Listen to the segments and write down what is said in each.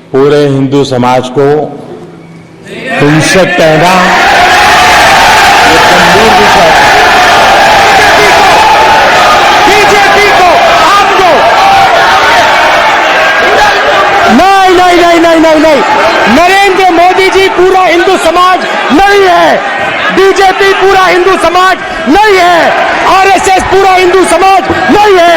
पूरे हिंदू समाज को हिंसक कहना ये गंभीर विषय है। बीजेपी को आपको नहीं नहीं नहीं नहीं नहीं नहीं नरेंद्र मोदी जी पूरा हिंदू समाज नहीं है, बीजेपी पूरा हिंदू समाज नहीं है, आरएसएस पूरा हिंदू समाज नहीं है।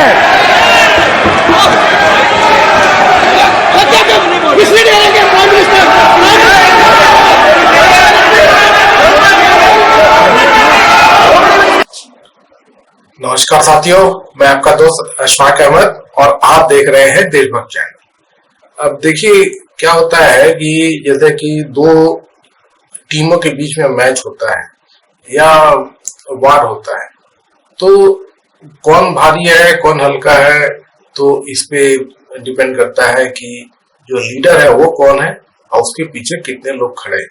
नमस्कार साथियों, मैं आपका दोस्त अशफाक अहमद और आप देख रहे हैं देशभक्त चैनल। अब देखिए क्या होता है कि जैसे कि दो टीमों के बीच में मैच होता है या वार होता है, तो कौन भारी है कौन हल्का है, तो इस पे डिपेंड करता है कि जो लीडर है वो कौन है और उसके पीछे कितने लोग खड़े हैं।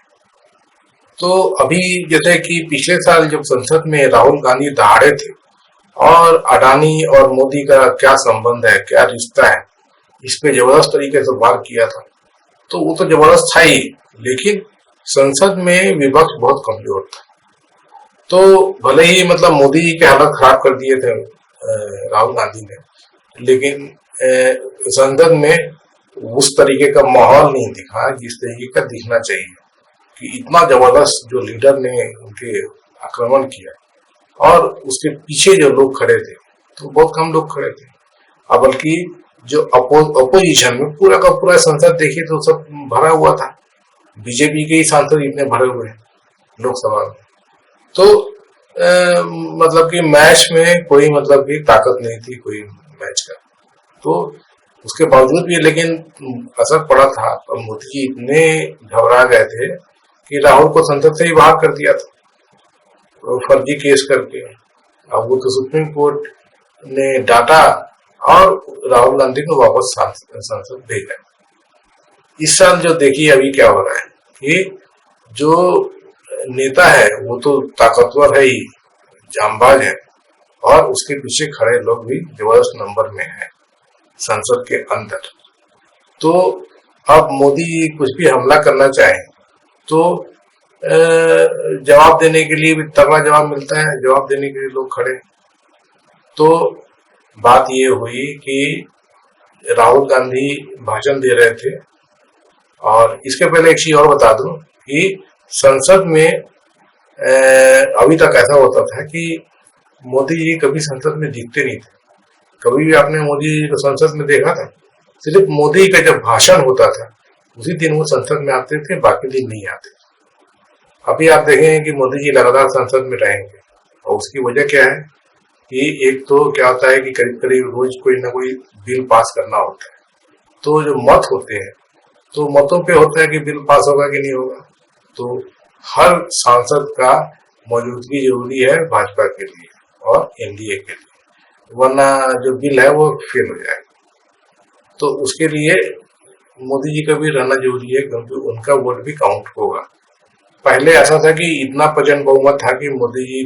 तो अभी जैसे कि पिछले साल जब संसद में राहुल गांधी दहाड़े थे और अडानी और मोदी का क्या संबंध है, क्या रिश्ता है, इस पे जबरदस्त तरीके से वार किया था, तो वो तो जबरदस्त था ही, लेकिन संसद में विपक्ष बहुत कमजोर था। तो भले ही मतलब मोदी जी के हालत खराब कर दिए थे राहुल गांधी ने, लेकिन संसद में उस तरीके का माहौल नहीं दिखा जिस तरीके का दिखना चाहिए कि इतना जबरदस्त जो लीडर ने उनके आक्रमण किया और उसके पीछे जो लोग खड़े थे तो बहुत कम लोग खड़े थे। अब बल्कि जो अपोजिशन में पूरा का पूरा संसद देखिए तो सब भरा हुआ था, बीजेपी के ही सांसद इतने भरे हुए हैं लोकसभा में। तो मतलब कि मैच में कोई मतलब की ताकत नहीं थी कोई मैच का, तो उसके बावजूद भी लेकिन असर पड़ा था और मोदी जी इतने घबरा गए थे कि राहुल को संसद से ही बाहर कर दिया था फर्जी केस करके। अब वो तो सुप्रीम कोर्ट ने डांटा और राहुल गांधी को वापस संसद भेजा। इस साल जो देखिए अभी क्या हो रहा है कि जो नेता है वो तो ताकतवर है ही, जांबाज है, और उसके पीछे खड़े लोग भी जबरदस्त नंबर में है संसद के अंदर। तो अब मोदी कुछ भी हमला करना चाहे तो जवाब देने के लिए भी तगड़ा जवाब मिलता है, जवाब देने के लिए लोग खड़े। तो बात ये हुई कि राहुल गांधी भाषण दे रहे थे, और इसके पहले एक चीज और बता दूं कि संसद में अभी तक ऐसा होता था कि मोदी जी कभी संसद में दिखते नहीं थे। कभी भी आपने मोदी जी को संसद में देखा था? सिर्फ मोदी का जब भाषण होता था उसी दिन वो संसद में आते थे, बाकी दिन नहीं आते। अभी आप देखेंगे कि मोदी जी लगातार संसद में रहेंगे, और उसकी वजह क्या है कि एक तो क्या होता है कि करीब करीब रोज कोई ना कोई बिल पास करना होता है, तो जो मत होते हैं तो मतों पे होता है कि बिल पास होगा कि नहीं होगा। तो हर सांसद का मौजूदगी जरूरी है भाजपा के लिए और एनडीए के लिए, वरना जो बिल है वो फेल हो जाएगा। तो उसके लिए मोदी जी का भी रहना जरूरी है, क्योंकि उनका वोट भी काउंट होगा। पहले ऐसा था कि इतना प्रचंड बहुमत था कि मोदी जी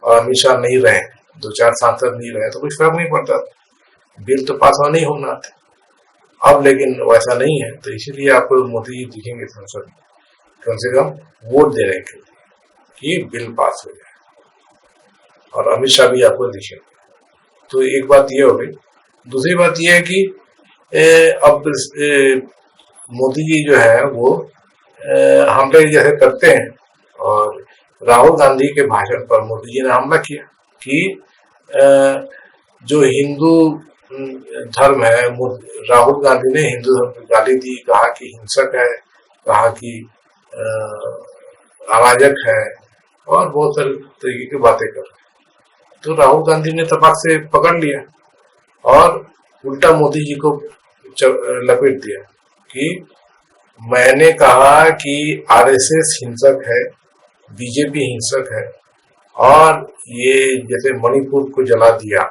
और अमित शाह नहीं रहे, दो चार सांसद नहीं रहे तो कुछ फर्क नहीं पड़ता, बिल तो पास होना ही होना था। अब लेकिन वैसा नहीं है, तो इसीलिए आपको मोदी जी दिखेंगे संसद में कम से कम वोट देने के लिए कि बिल पास हो जाए, और अमित शाह भी आपको दिखेंगे। तो एक बात ये हो गई। दूसरी बात ये है कि अब मोदी जी जो है वो हमले जैसे करते हैं, और राहुल गांधी के भाषण पर मोदी जी ने हमला किया कि जो हिंदू धर्म है, राहुल गांधी ने हिंदू धर्म को गाली दी, कहा कि हिंसक है, कहा कि अराजक है, और बहुत सारे तरीके की बातें कर। तो राहुल गांधी ने तपाक से पकड़ लिया और उल्टा मोदी जी को लपेट दिया कि मैंने कहा कि आरएसएस हिंसक है, बीजेपी हिंसक है, और ये जैसे मणिपुर को जला दिया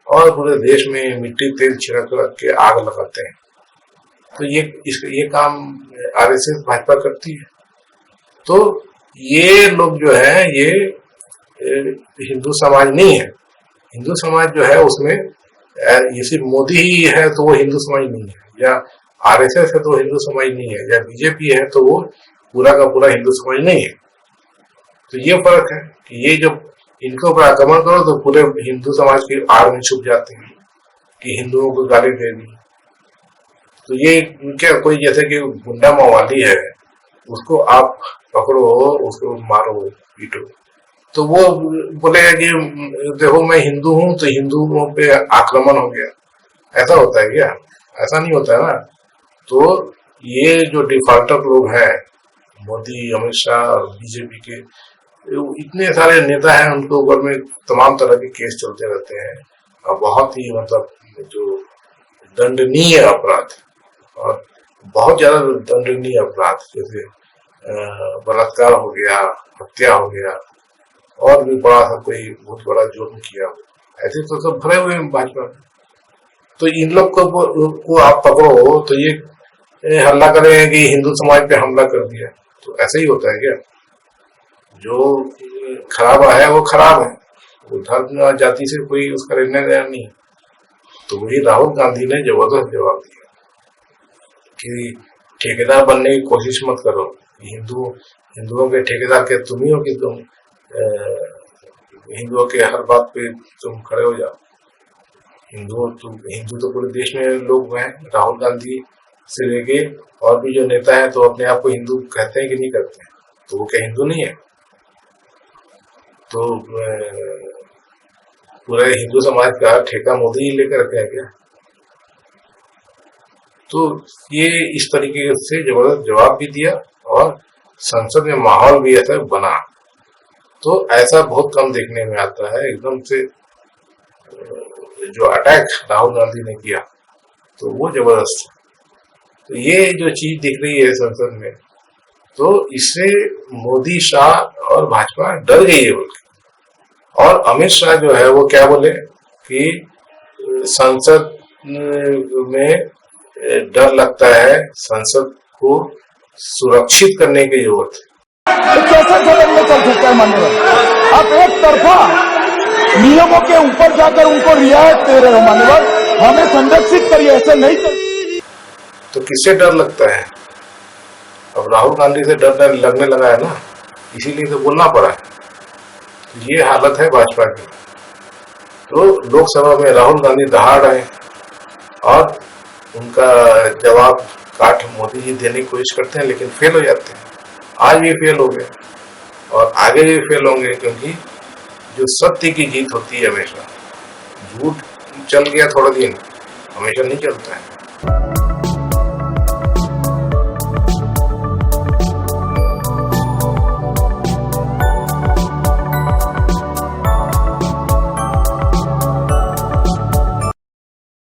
और पूरे देश में मिट्टी तेल छिड़क के आग लगाते हैं, तो ये काम आरएसएस भाजपा करती है। तो ये लोग जो है ये हिंदू समाज नहीं है। हिंदू समाज जो है उसमें ये सिर्फ मोदी ही है तो वो हिंदू समाज नहीं है, या आरएसएस है तो हिंदू समाज नहीं है, या बीजेपी है तो वो पूरा का पूरा हिंदू समाज नहीं है। तो ये फर्क है कि ये जब इनके ऊपर आक्रमण करो तो पूरे हिंदू समाज की आड़ में छुप जाते हैं कि हिंदुओं को गाली दे दी। तो ये क्या कोई जैसे कि गुंडा मवाली है, उसको आप पकड़ो, उसको मारो पीटो, तो वो बोलेगा कि देखो मैं हिंदू हूं तो हिंदुओं पे आक्रमण हो गया। ऐसा होता है क्या? ऐसा नहीं होता है ना। तो ये जो डिफाल्टर लोग हैं, मोदी, अमित शाह और बीजेपी के इतने सारे नेता हैं, उनके ऊपर में तमाम तरह के केस चलते रहते हैं और बहुत ही मतलब जो दंडनीय अपराध और बहुत ज्यादा दंडनीय अपराध, जैसे बलात्कार हो गया, हत्या हो गया, और भी बड़ा सा कोई बहुत बड़ा जुर्म किया, ऐसे तो सब भरे हुए हैं भाजपा में। तो इन लोग को आप पकड़ो तो ये हल्ला करेंगे कि हिंदू समाज पे हमला कर दिया। तो ऐसा ही होता है क्या? जो खराब है वो खराब है, वो धर्म जाति से कोई उसका लेना देना नहीं। तो वही राहुल गांधी ने जबरदस्त जवाब दिया कि ठेकेदार बनने की कोशिश मत करो। हिंदुओं के ठेकेदार के तुम ही हो कि तुम हिंदुओं के हर बात पे तुम खड़े हो जाओ। हिंदू तो पूरे देश में लोग हैं। राहुल गांधी से लेके और भी जो नेता है तो अपने आप को हिंदू कहते हैं कि नहीं करते हैं? तो वो क्या हिंदू नहीं है? तो पूरे हिंदू समाज का ठेका मोदी ही लेकर रखे हैं क्या? तो ये इस तरीके से जबरदस्त जवाब भी दिया और संसद में माहौल भी ऐसा बना। तो ऐसा बहुत कम देखने में आता है। एकदम से जो अटैक राहुल गांधी ने किया तो वो जबरदस्त। तो ये जो चीज दिख रही है संसद में, तो इससे मोदी, शाह और भाजपा डर गई है बोल के। और अमित शाह जो है वो क्या बोले कि संसद में डर लगता है, संसद को सुरक्षित करने की जरूरत है। कैसे सदन में चल सकता है मान्यवर? आप एक तरफा नियमों के ऊपर जाकर उनको रियायत दे रहे हो मान्यवर, हमें संरक्षित करिए, ऐसे नहीं चल। तो किससे डर लगता है? अब राहुल गांधी से डर लगने लगा है ना, इसीलिए तो बोलना पड़ा है। ये हालत है भाजपा की। तो लोकसभा में राहुल गांधी दहाड़ आए और उनका जवाब काट मोदी जी देने की कोशिश करते हैं, लेकिन फेल हो जाते हैं। आज भी फेल हो गए और आगे भी फेल होंगे, क्योंकि जो सत्य की जीत होती है हमेशा, झूठ चल गया थोड़ा दिन, हमेशा नहीं चलता है।